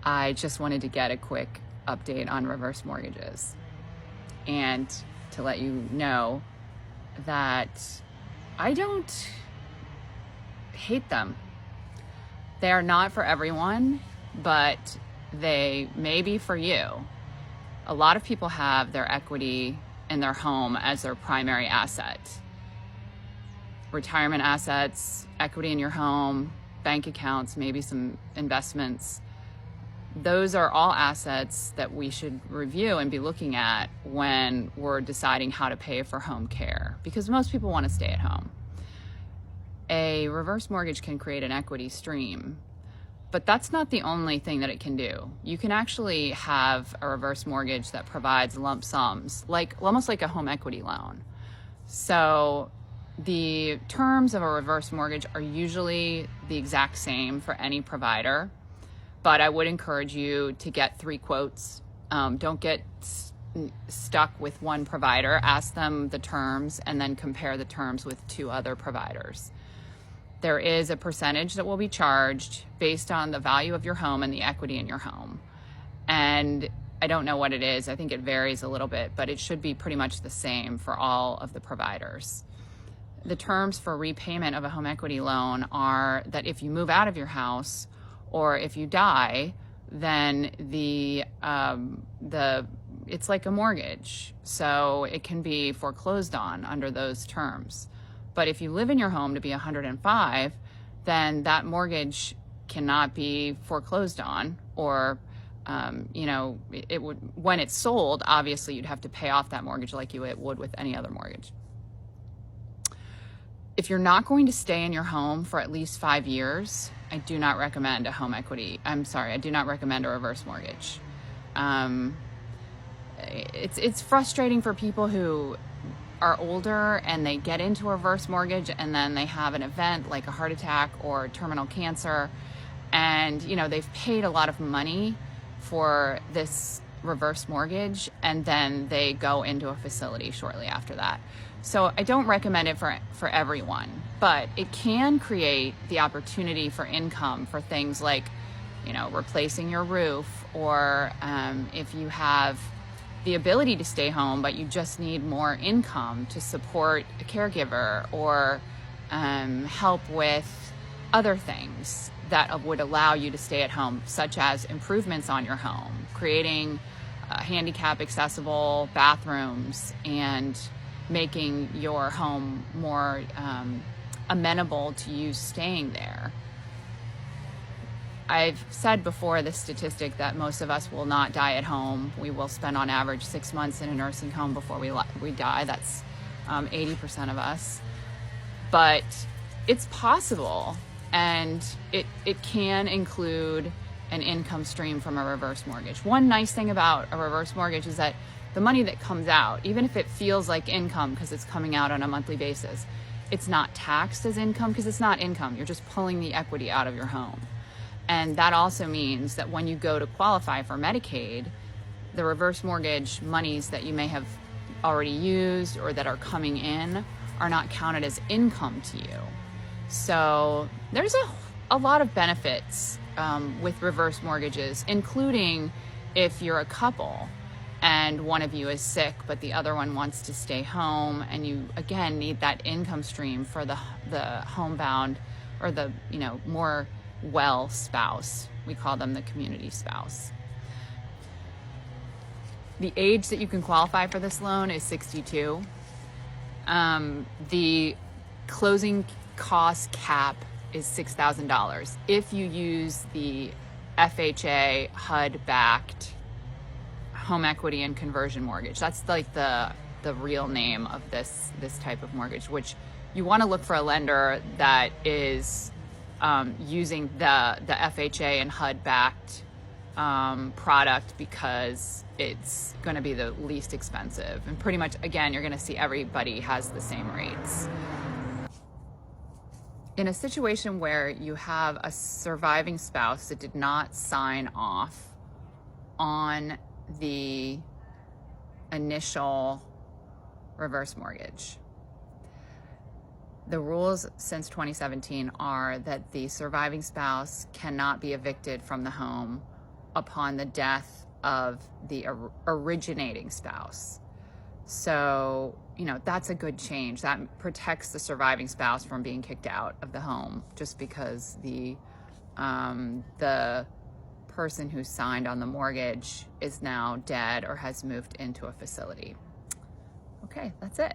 I just wanted to get a quick update on reverse mortgages and to let you know that I don't hate them. They are not for everyone, but they may be for you. A lot of people have their equity in their home as their primary asset. Retirement assets, equity in your home, bank accounts, maybe some investments. Those are all assets that we should review and be looking at when we're deciding how to pay for home care, because most people want to stay at home. A reverse mortgage can create an equity stream, but that's not the only thing that it can do. You can actually have a reverse mortgage that provides lump sums, almost like a home equity loan. So the terms of a reverse mortgage are usually the exact same for any provider, but I would encourage you to get 3 quotes. Don't get stuck with one provider. Ask them the terms and then compare the terms with 2 other providers. There is a percentage that will be charged based on the value of your home and the equity in your home. And I don't know what it is. I think it varies a little bit, but it should be pretty much the same for all of the providers. The terms for repayment of a home equity loan are that if you move out of your house or if you die, then it's like a mortgage. So it can be foreclosed on under those terms. But if you live in your home to be 105, then that mortgage cannot be foreclosed on, or it would, when it's sold, obviously you'd have to pay off that mortgage like you would with any other mortgage. If you're not going to stay in your home for at least 5 years, I do not recommend I do not recommend a reverse mortgage. It's frustrating for people who are older and they get into a reverse mortgage and then they have an event like a heart attack or terminal cancer, and they've paid a lot of money for this reverse mortgage and then they go into a facility shortly after that. So I don't recommend it for everyone, but it can create the opportunity for income for things like replacing your roof, or if you have the ability to stay home, but you just need more income to support a caregiver, or help with other things that would allow you to stay at home, such as improvements on your home, creating handicap accessible bathrooms, and making your home more amenable to you staying there. I've said before the statistic that most of us will not die at home. We will spend on average 6 months in a nursing home before we die. That's 80% of us. But it's possible, and it can include an income stream from a reverse mortgage. One nice thing about a reverse mortgage is that the money that comes out, even if it feels like income because it's coming out on a monthly basis, it's not taxed as income because it's not income. You're just pulling the equity out of your home. And that also means that when you go to qualify for Medicaid, the reverse mortgage monies that you may have already used or that are coming in are not counted as income to you. So there's a lot of benefits with reverse mortgages, including if you're a couple and one of you is sick but the other one wants to stay home, and you again need that income stream for the homebound or the more well spouse. We call them the community spouse. The age that you can qualify for this loan is 62. The closing cost cap is $6,000 if you use the FHA HUD-backed home equity and conversion mortgage. That's like the real name of this type of mortgage, which you want to look for a lender that is using the FHA and HUD-backed product, because it's going to be the least expensive. And pretty much, again, you're going to see everybody has the same rates. In a situation where you have a surviving spouse that did not sign off on the initial reverse mortgage, the rules since 2017 are that the surviving spouse cannot be evicted from the home upon the death of the originating spouse. So, that's a good change. That protects the surviving spouse from being kicked out of the home just because the person who signed on the mortgage is now dead or has moved into a facility. Okay, that's it.